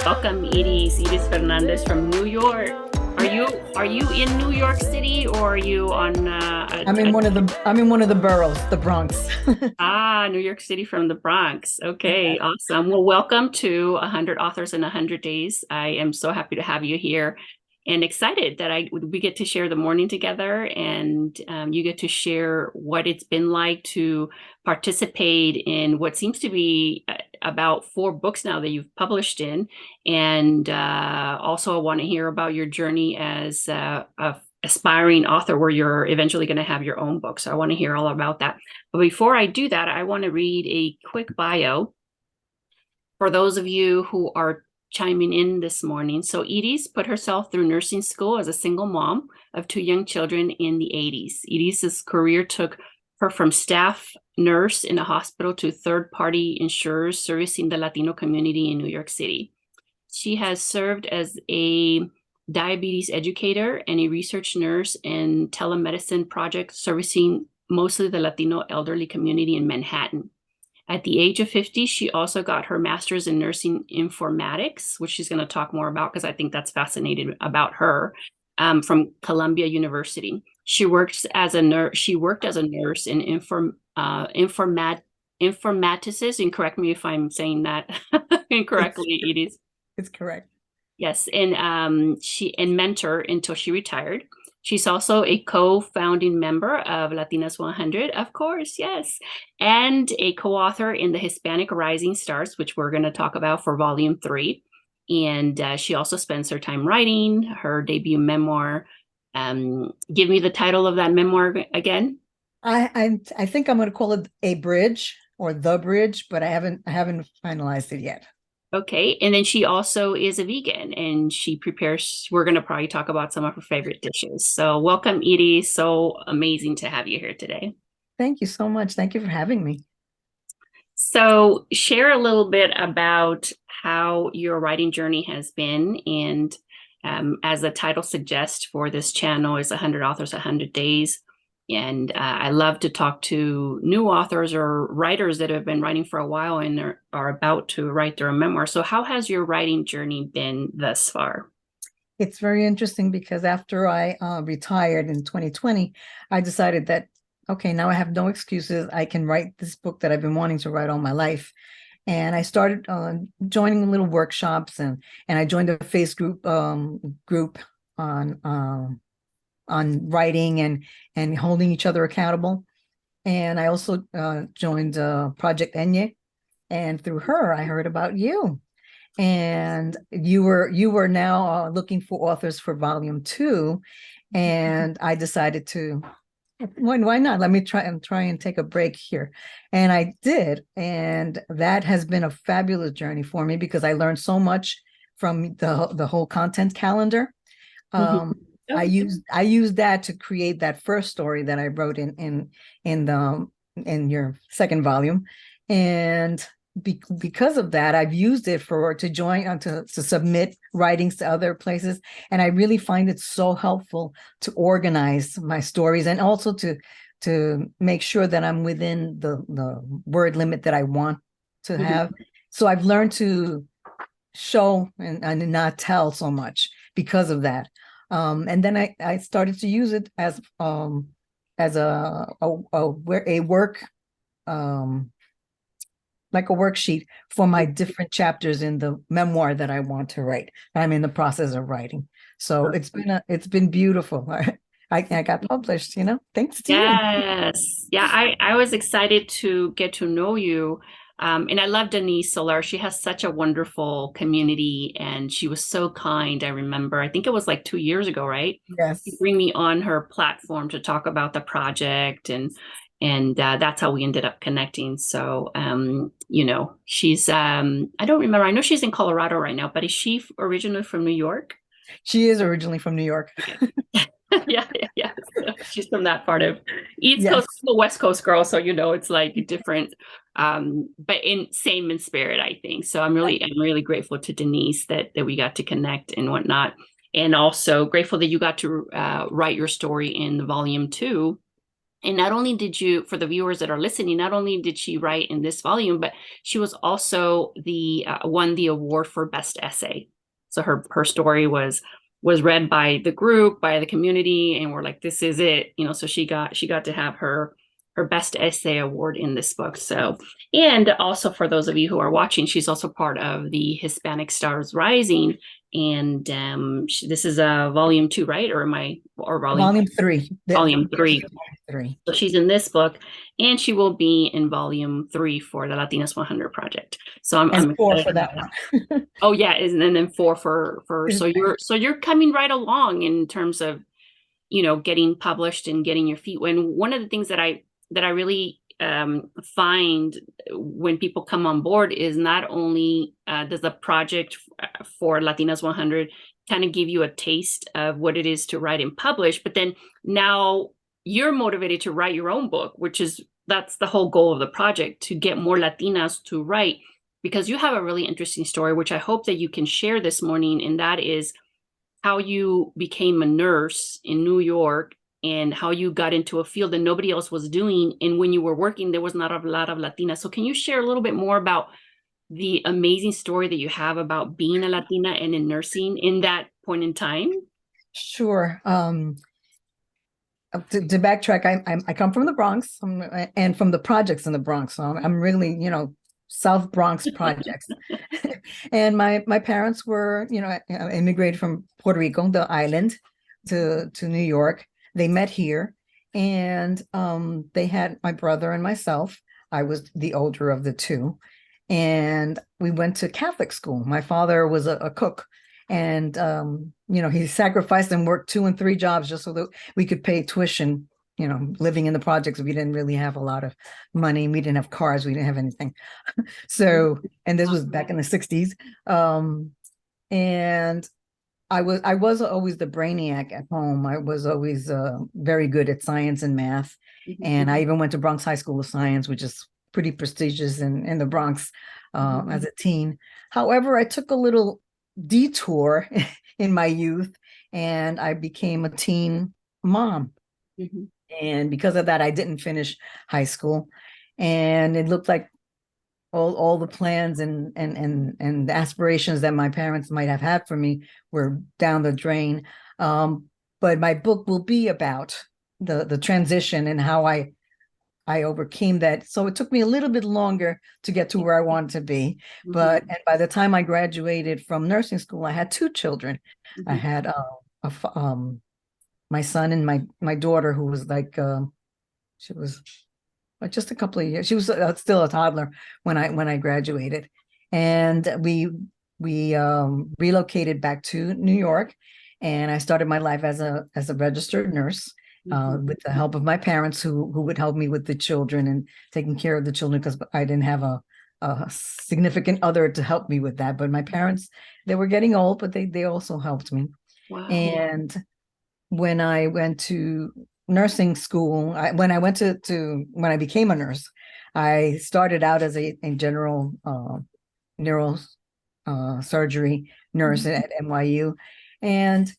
Welcome, Iris Fernandez from New York. Are you in New York City, or are you on I'm in one of the boroughs, the Bronx. New York City from the Bronx? Okay, Yeah. awesome. Well, welcome to 100 Authors in 100 Days. I am so happy to have you here and excited that we get to share the morning together, and you get to share what it's been like to participate in what seems to be about 4 books now that you've published in. And also, I want to hear about your journey as a aspiring author, where you're eventually going to have your own book. So I want to hear all about that. But before I do that, I want to read a quick bio for those of you who are chiming in this morning. So Edie's put herself through nursing school as a single mom of 2 young children in the 80s. Edie's career took her from staff nurse in a hospital to third-party insurers servicing the Latino community in New York City. She has served as a diabetes educator and a research nurse in telemedicine projects servicing mostly the Latino elderly community in Manhattan. At the age of 50, she also got her master's in nursing informatics, which she's going to talk more about because I think that's fascinating about her, from Columbia University. She worked as a nurse in informaticist, and correct me if I'm saying that It's incorrectly, Edie. it's correct. Yes, and she and mentor until she retired. She's also a co-founding member of Latinas 100, of course, yes, and a co-author in the Hispanic Rising Stars, which we're going to talk about for Volume 3. And she also spends her time writing her debut memoir. Give me the title of that memoir again. I think I'm going to call it A Bridge or The Bridge, but I haven't finalized it yet. Okay, and then she also is a vegan, and she prepares. We're going to probably talk about some of her favorite dishes. So welcome, Edie. So amazing to have you here today. Thank you so much. Thank you for having me. So share a little bit about how your writing journey has been. And as the title suggests, for this channel is 100 Authors, 100 Days. And I love to talk to new authors or writers that have been writing for a while and are about to write their memoir. So how has your writing journey been thus far? It's very interesting because after I retired in 2020, I decided that, okay, now I have no excuses. I can write this book that I've been wanting to write all my life. And I started joining little workshops, and I joined a Facebook group on writing and holding each other accountable. And I also joined Project Enye, and through her, I heard about you. And you were now looking for authors for Volume 2, and I decided to, why not? Let me try and take a break here. And I did, and that has been a fabulous journey for me because I learned so much from the whole content calendar. Mhm. I used that to create that first story that I wrote in your second volume, and because of that, I've used it to submit writings to other places, and I really find it so helpful to organize my stories and also to make sure that I'm within the word limit that I want to have. So I've learned to show and not tell so much because of that. And then I started to use it as a work, like a worksheet for my different chapters in the memoir that I want to write. I'm in the process of writing. So it's been beautiful. I got published, thanks to you. Yes. Yeah, I was excited to get to know you. And I love Denise Solar. She has such a wonderful community, and she was so kind. I remember, I think it was like 2 years ago, right? You Yes. bring me on her platform to talk about the project, and that's how we ended up connecting. So, she's I don't remember. I know she's in Colorado right now, but is she originally from New York? She is originally from New York. Yeah, yeah, yeah. So she's from that part of East Coast, Yes. I'm a West Coast girl, so it's like different, but in spirit, I think. So I'm really grateful to Denise that we got to connect and whatnot, and also grateful that you got to write your story in the Volume 2. And not only did you, for the viewers that are listening, not only did she write in this volume, but she was also the won the award for best essay. So her story was read by the group, by the community, and we're like, this is it, you know. So she got to have her best essay award in this book. So, and also for those of you who are watching, she's also part of the Hispanic Stars Rising, and this is a volume 2, right? Or am I, or Volume 3. volume 3? Volume 3. So she's in this book, and she will be in volume 3 for the Latinas 100 project. So I'm 4 excited for that one. Oh yeah, and then 4 for so you're coming right along in terms of, you know, getting published and getting your feet. When one of the things that I really find when people come on board is not only does the project for Latinas 100 kind of give you a taste of what it is to write and publish, but then now you're motivated to write your own book, that's the whole goal of the project, to get more Latinas to write, because you have a really interesting story, which I hope that you can share this morning, and that is how you became a nurse in New York and how you got into a field that nobody else was doing. And when you were working, there was not a lot of Latinas. So can you share a little bit more about the amazing story that you have about being a Latina and in nursing in that point in time? Sure. To backtrack, I come from the Bronx, and from the projects in the Bronx. So I'm really, you know, South Bronx projects. And my parents were, you know, immigrated from Puerto Rico, the island, to New York. They met here, and they had my brother and myself. I was the older of the two, and we went to Catholic school. My father was a cook, and you know, he sacrificed and worked 2 and 3 jobs just so that we could pay tuition. You know, living in the projects, we didn't really have a lot of money. We didn't have cars. We didn't have anything. So, and this was back in the 60s. And I was always the brainiac at home. I was always very good at science and math. And I even went to Bronx High School of Science, which is pretty prestigious in the Bronx as a teen. However, I took a little detour in my youth, and I became a teen mom. And because of that, I didn't finish high school. And it looked like all the plans and the aspirations that my parents might have had for me were down the drain. But my book will be about the transition and how I overcame that. So it took me a little bit longer to get to where I wanted to be. But and by the time I graduated from nursing school, I had 2 children. I had my son and my daughter, who was like she was just a couple of years. She was still a toddler when I graduated, and we relocated back to New York, and I started my life as a registered nurse with the help of my parents, who would help me with the children and taking care of the children, because I didn't have a significant other to help me with that. But my parents, they were getting old, but they also helped me. Wow. And when I went to nursing school, when I became a nurse, I started out as a general neural surgery nurse at NYU. And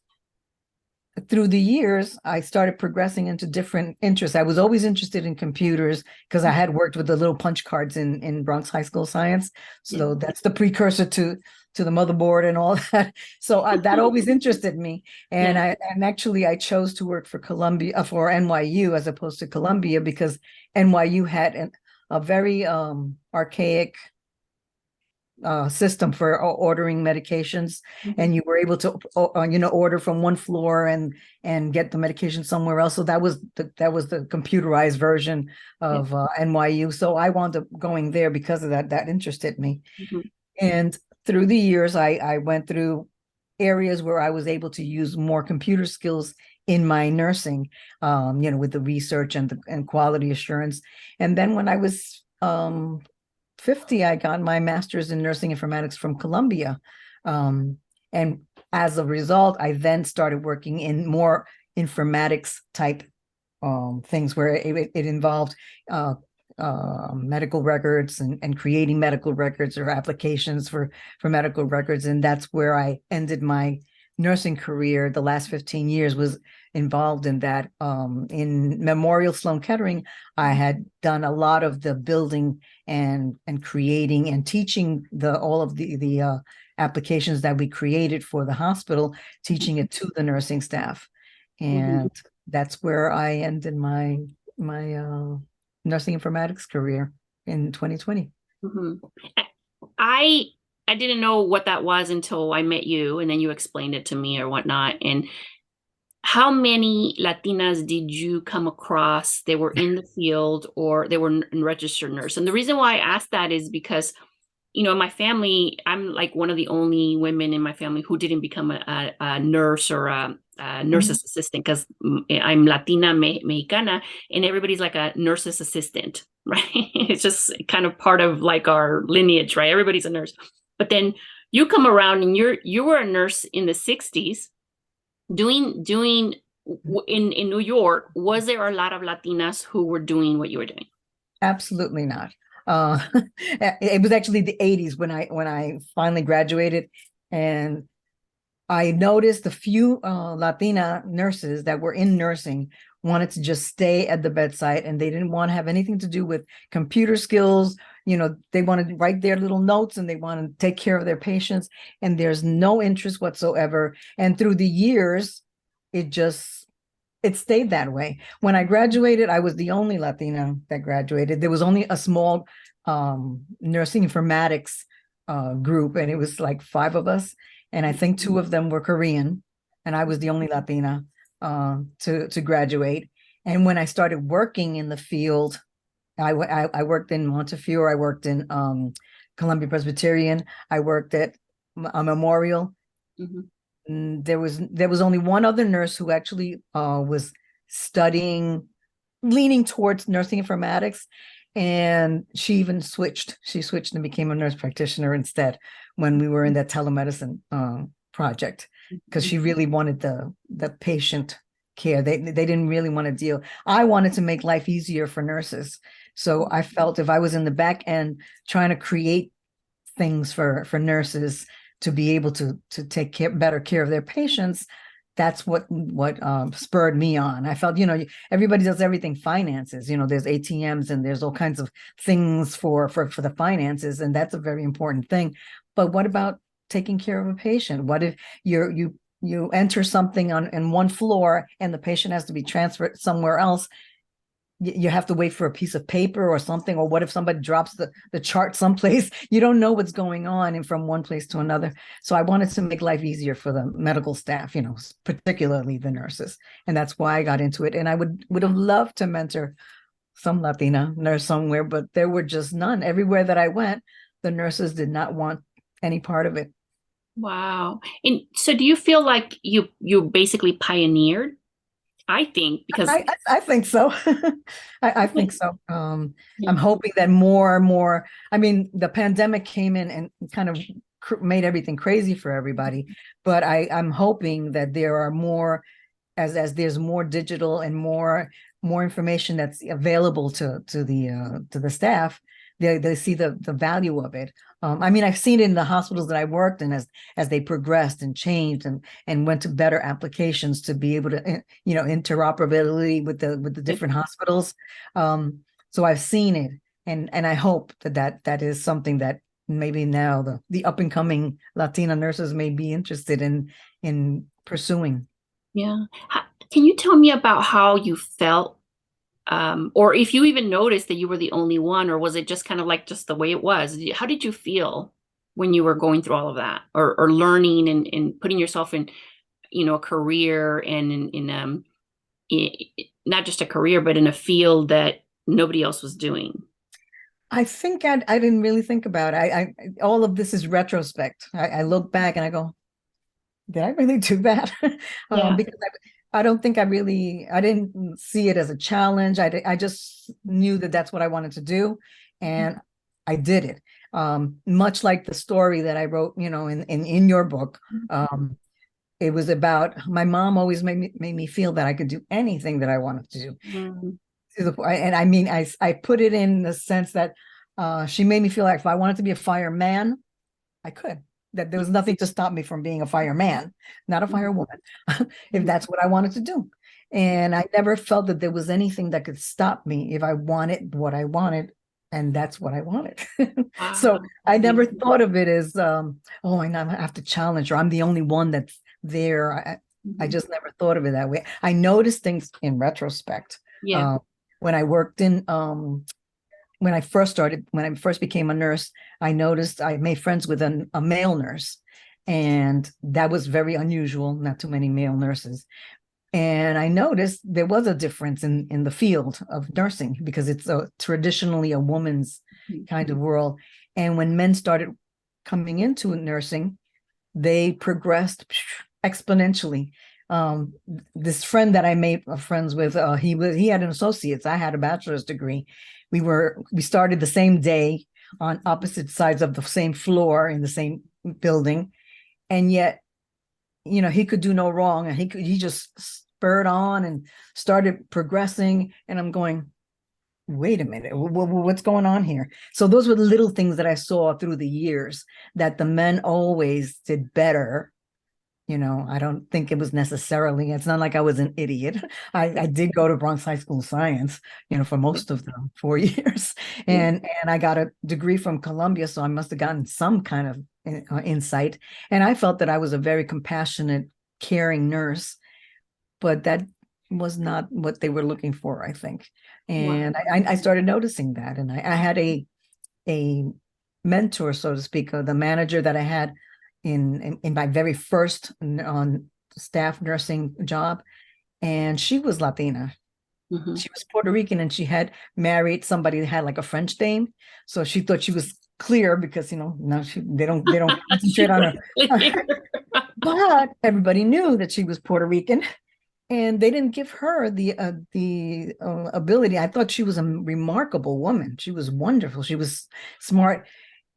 through the years, I started progressing into different interests. I was always interested in computers because I had worked with the little punch cards in Bronx High School of Science. So that's the precursor to the motherboard and all that. So that always interested me. And actually I chose to work for Columbia, for NYU, as opposed to Columbia, because NYU had a very archaic system for ordering medications, and you were able to order from one floor and get the medication somewhere else. So that was the computerized version of NYU. So I wound up going there because of that interested me. And through the years, I went through areas where I was able to use more computer skills in my nursing, with the research and quality assurance. And then when I was 50, I got my master's in nursing informatics from Columbia. And as a result, I then started working in more informatics type things, where it involved medical records and creating medical records or applications for medical records. And that's where I ended my nursing career, the last 15 years was involved in that. In Memorial Sloan Kettering, I had done a lot of the building and creating and teaching all of the applications that we created for the hospital, teaching it to the nursing staff. Mhm. And that's where I ended my nursing informatics career in 2020. Mhm. I I didn't know what that was until I met you, and then you explained it to me or whatnot. And how many Latinas did you come across that were in the field or they were registered nurse? And the reason why I asked that is because, in my family, I'm like one of the only women in my family who didn't become a nurse or a Mhm. nurse's assistant because I'm Latina Mexicana, and everybody's like a nurse's assistant, right? It's just kind of part of like our lineage, right? Everybody's a nurse. But then you come around and you were a nurse in the 60s doing in New York. Was there a lot of Latinas who were doing what you were doing? Absolutely not. Uh, it was actually the 80s when I finally graduated, and I noticed a few Latina nurses that were in nursing wanted to just stay at the bedside, and they didn't want to have anything to do with computer skills. They wanted to write their little notes and they want to take care of their patients, and there's no interest whatsoever. And through the years, it just it stayed that way. When I graduated, I was the only Latina that graduated. There was only a small nursing informatics group, and it was like 5 of us. And I think 2 of them were Korean, and I was the only Latina to graduate. And when I started working in the field, I worked in Montefiore, I worked in Columbia Presbyterian, I worked at a Memorial. Mhm. There was only one other nurse who actually was studying, leaning towards nursing informatics, and she switched and became a nurse practitioner instead when we were in that telemedicine project, because she really wanted the patient care. They didn't really want to deal. I wanted to make life easier for nurses, so I felt if I was in the back end trying to create things for nurses to be able to take better care of their patients, that's what spurred me on. I felt, everybody does everything finances. There's ATMs and there's all kinds of things for the finances, and that's a very important thing. But what about taking care of a patient? What if you enter something on one floor and the patient has to be transferred somewhere else? You have to wait for a piece of paper or something. Or what if somebody drops the chart someplace? You don't know what's going on and from one place to another. So I wanted to make life easier for the medical staff, particularly the nurses. And that's why I got into it. And I would have loved to mentor some Latina nurse somewhere, but there were just none. Everywhere that I went, the nurses did not want any part of it. Wow. And so do you feel like you basically pioneered? I think because I think so. I think so. yeah. I'm hoping that more and more. I mean, the pandemic came in and kind of made everything crazy for everybody. But I'm hoping that there are more, as there's more digital and more information that's available to the staff. They see the value of it. I mean, I've seen it in the hospitals that I worked in as they progressed and changed and went to better applications to be able to, interoperability with the different hospitals. So I've seen it, and I hope that is something that maybe now the up and coming Latina nurses may be interested in pursuing. Yeah. Can you tell me about how you felt, or if you even noticed that you were the only one, or was it just kind of like just the way it was? How did you feel when you were going through all of that, or learning and putting yourself in, a career and not just a career, but in a field that nobody else was doing? I think I didn't really think about it. All of this is retrospect. I look back and I go, did I really do that? Yeah. Because I don't think I didn't see it as a challenge. I just knew that that's what I wanted to do, and I did it. Much like the story that I wrote, in your book. It was about my mom always made me feel that I could do anything that I wanted to do. Mhm. And I mean, I put it in the sense that she made me feel like if I wanted to be a fireman, I could. that there was nothing to stop me from being a fireman, not a firewoman, if that's what I wanted to do. And I never felt that there was anything that could stop me if I wanted what I wanted, and that's what I wanted. So Wow. I never thought of it as, oh, I now have to challenge, or I'm the only one that's there. I Mhm. just never thought of it that way. I noticed things in retrospect. Yeah. Uh, when I worked in, when I first became a nurse, I noticed I made friends with a male nurse, and that was very unusual. Not too many male nurses. And I noticed there was a difference in the field of nursing, because it's traditionally a woman's kind of world. And when men started coming into nursing, they progressed exponentially. This friend that I made friends with, he had an associate's. I had a bachelor's degree. We started the same day on opposite sides of the same floor in the same building, and yet, he could do no wrong, and he just spurred on and started progressing. And I'm going, wait a minute, what's going on here? So those were the little things that I saw through the years, that the men always did better. I don't think it was necessarily, it's not like I was an idiot. I did go to Bronx High School of Science, for most of the 4 years. Yeah. And I got a degree from Columbia, so I must have gotten some kind of insight. And I felt that I was a very compassionate, caring nurse, but that was not what they were looking for, I think. Wow. And I started noticing that. And I had a mentor, so to speak, the manager that I had in my very first on staff nursing job, and she was Latina. Mhm. She was Puerto Rican, and she had married somebody that had like a French name, so she thought she was clear, because now they don't She concentrate on was her. clear. But everybody knew that she was Puerto Rican, and they didn't give her the ability. I thought she was a remarkable woman. She was wonderful. She was smart,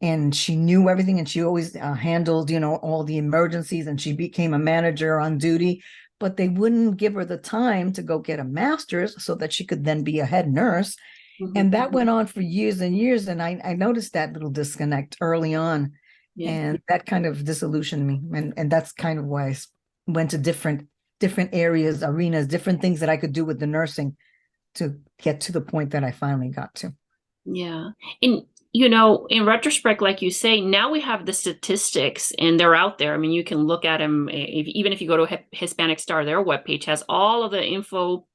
and she knew everything, and she always handled all the emergencies, and she became a manager on duty. But they wouldn't give her the time to go get a master's so that she could then be a head nurse. Mhm. And that went on for years and years, and I noticed that little disconnect early on, Yeah. and that kind of disillusioned me. And that's kind of why I went to different areas, arenas, different things that I could do with the nursing to get to the point that I finally got to. Yeah. And, in retrospect, like you say, now we have the statistics and they're out there. I mean, you can look at them, even if you go to Hispanic Star, their webpage has all of the info.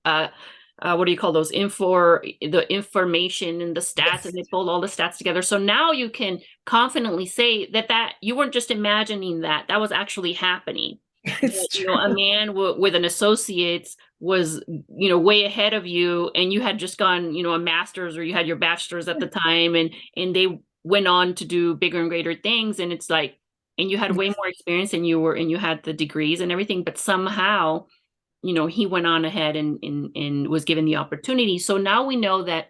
What do you call those? The information and the stats, and they pulled all the stats together. So now you can confidently say that you weren't just imagining that was actually happening. It's A true. man with an associate's was, way ahead of you, and you had just gone, a master's, or you had your bachelor's at the time, and they went on to do bigger and greater things. And it's like, and you had way more experience, and you had the degrees and everything, but somehow, he went on ahead and was given the opportunity. So now we know that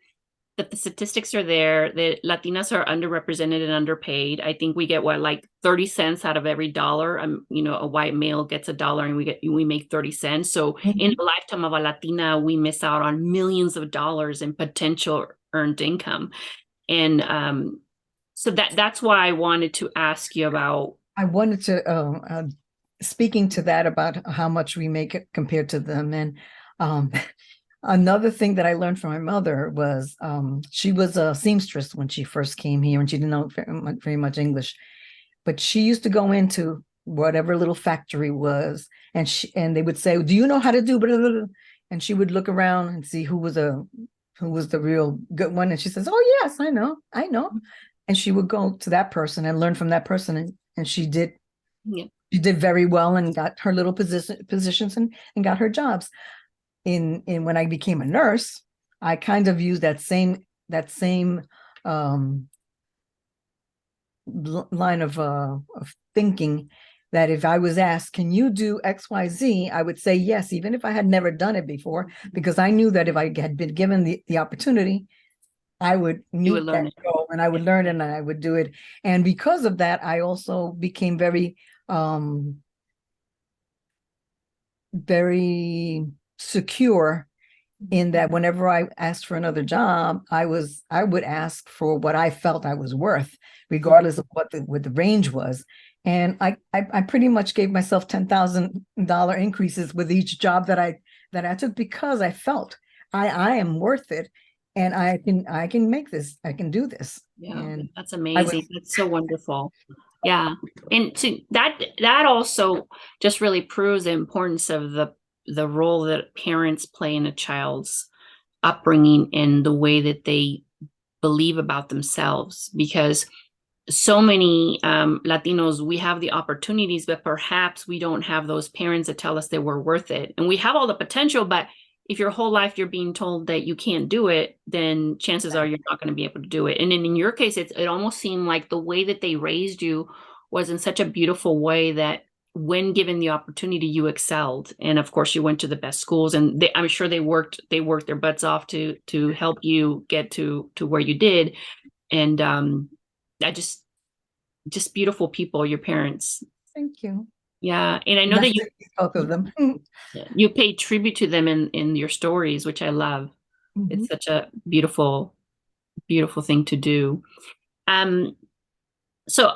the statistics are there, that Latinas are underrepresented and underpaid. I think we get like 30 cents out of every dollar. A white male gets $1 and we make 30 cents. So in the lifetime of a Latina, we miss out on millions of dollars in potential earned income. And so that's why I wanted to ask you about. I wanted to, speaking to that about how much we make it compared to them. And another thing that I learned from my mother was, she was a seamstress when she first came here, and she didn't know very much English, but she used to go into whatever little factory was, and they would say, "Do you know how to do blah, blah, blah?" And she would look around and see who was the real good one, and she says, "Oh yes, I know." And she would go to that person and learn from that person, and Yeah. she did very well and got her little positions and got her jobs. In when I became a nurse, I kind of used that same line of thinking, that if I was asked, "Can you do XYZ?" I would say yes, even if I had never done it before, because I knew that if I had been given the opportunity, I would You would meet learn that it. goal, and I would learn it, and I would do it. And because of that, I also became very secure in that whenever I asked for another job, I would ask for what I felt I was worth, regardless of what the range was. And I pretty much gave myself $10,000 increases with each job that I took, because I felt I am worth it, and I can make this, I can do this. Yeah, And that's I was amazing. That's so wonderful. Yeah. And to that also just really proves the importance of the role that parents play in a child's upbringing and the way that they believe about themselves. Because so many Latinos, we have the opportunities, but perhaps we don't have those parents that tell us that we're worth it. And we have all the potential, but if your whole life you're being told that you can't do it, then chances are you're not going to be able to do it. And in your case, it almost seemed like the way that they raised you was in such a beautiful way that when given the opportunity, you excelled. And of course, you went to the best schools, and I'm sure they worked their butts off to help you get to where you did. And I just beautiful people, your parents. Thank you. Yeah. And I know That's that both of them. you pay tribute to them in your stories, which I love. Mhm. It's such a beautiful, beautiful thing to do. Um, so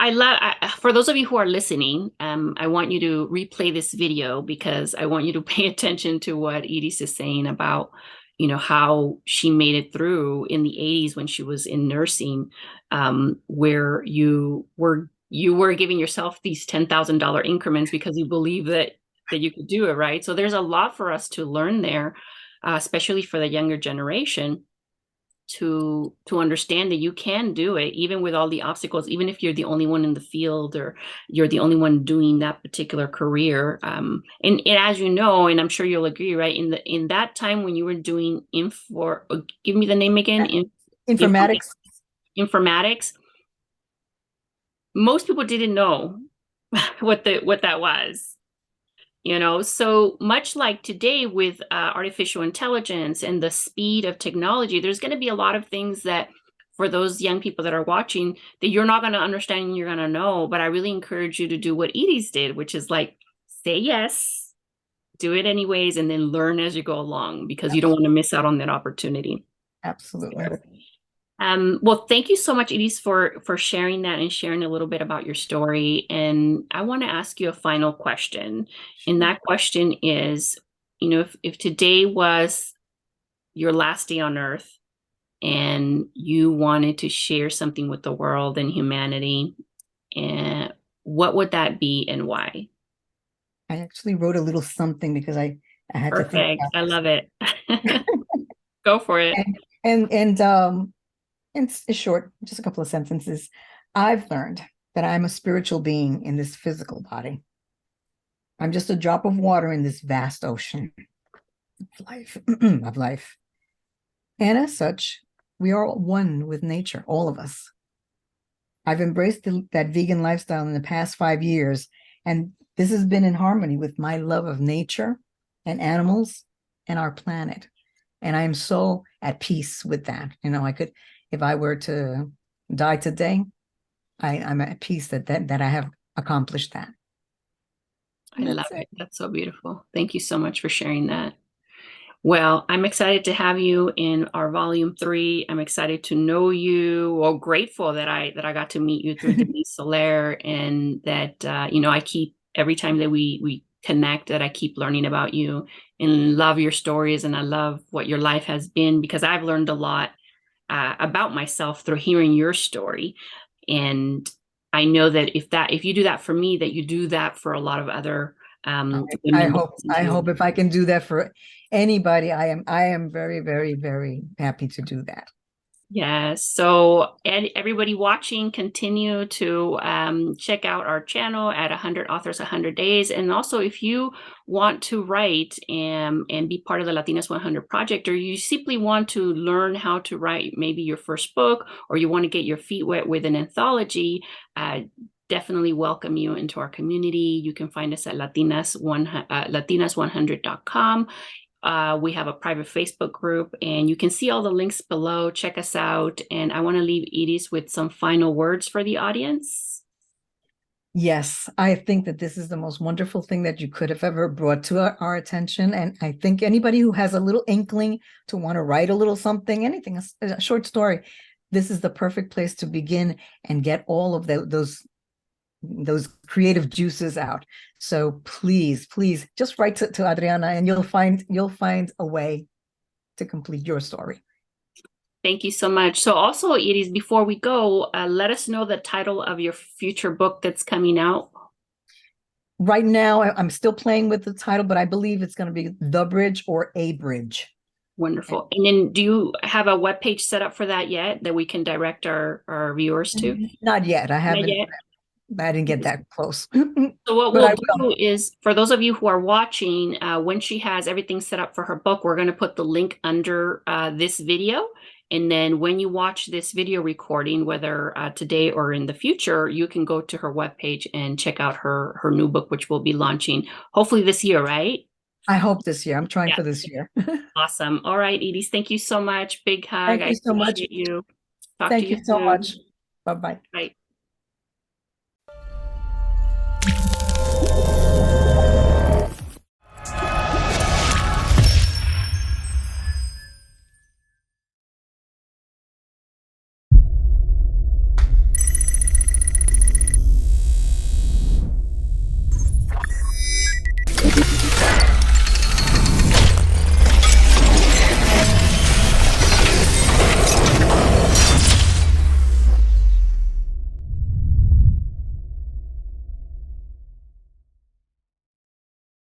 for those of you who are listening, I want you to replay this video because I want you to pay attention to what Iris is saying about, how she made it through in the 80s when she was in nursing, where you were giving yourself these $10,000 increments because you believe that you could do it, right? So there's a lot for us to learn there, especially for the younger generation, to understand that you can do it even with all the obstacles, even if you're the only one in the field or you're the only one doing that particular career. And as you know, and I'm sure you'll agree, right, in that time when you were doing give me the name again. Informatics. Informatics, most people didn't know what that was. So much like today with artificial intelligence and the speed of technology, there's going to be a lot of things that for those young people that are watching that you're not going to understand and you're going to know. But I really encourage you to do what Iris did, which is like, say yes, do it anyways, and then learn as you go along because you don't want to miss out on that opportunity. Absolutely. Well, thank you so much, Iris, for sharing that and sharing a little bit about your story. And I want to ask you a final question. And that question is, if today was your last day on Earth and you wanted to share something with the world and humanity, and what would that be and why? I actually wrote a little something because I had to think Perfect. about I this. love it. Go for it. And it's short, just a couple of sentences. I've learned that I'm a spiritual being in this physical body. I'm just a drop of water in this vast ocean of life, of life. And as such, we are one with nature, all of us. I've embraced that vegan lifestyle in the past 5 years, and this has been in harmony with my love of nature and animals and our planet. And I am so at peace with that. I could, if I were to die today, I'm at peace that I have accomplished that. I love it. That's so beautiful. Thank you so much for sharing that. Well, I'm excited to have you in our volume 3. I'm excited to know you, or grateful that I got to meet you through Denise Soler, and that I keep, every time that we connect, that I keep learning about you and love your stories, and I love what your life has been, because I've learned a lot about myself through hearing your story. And I know that if you do that for me, that you do that for a lot of other women. I hope if I can do that for anybody, I am very, very, very happy to do that. Yes. So, and everybody watching, continue to check out our channel at 100 Authors, 100 Days. And also, if you want to write and be part of the Latinas 100 Project, or you simply want to learn how to write maybe your first book, or you want to get your feet wet with an anthology, definitely welcome you into our community. You can find us at latinas100.com. We have a private Facebook group, and you can see all the links below. Check us out. And I want to leave Iris with some final words for the audience. Yes, I think that this is the most wonderful thing that you could have ever brought to our attention. And I think anybody who has a little inkling to want to write a little something, anything, a short story, this is the perfect place to begin and get all of those creative juices out. So please, please just write to Adriana and you'll find a way to complete your story. Thank you so much. So also, Iris, before we go, let us know the title of your future book that's coming out. Right now, I'm still playing with the title, but I believe it's going to be The Bridge or A Bridge. Wonderful. And then do you have a webpage set up for that yet that we can direct our viewers to? Not yet. I Not haven't. yet. I didn't get that close. So what But we'll I will. do is, for those of you who are watching, when she has everything set up for her book, we're going to put the link under this video. And then when you watch this video recording, whether today or in the future, you can go to her webpage and check out her new book, which will be launching hopefully this year, right? I hope this year. I'm trying Yeah. for this year. Awesome. All right, Edie, thank you so much. Big hug. Thank I you so much. appreciate you. Talk to Thank you you so soon. much. Bye-bye. Bye.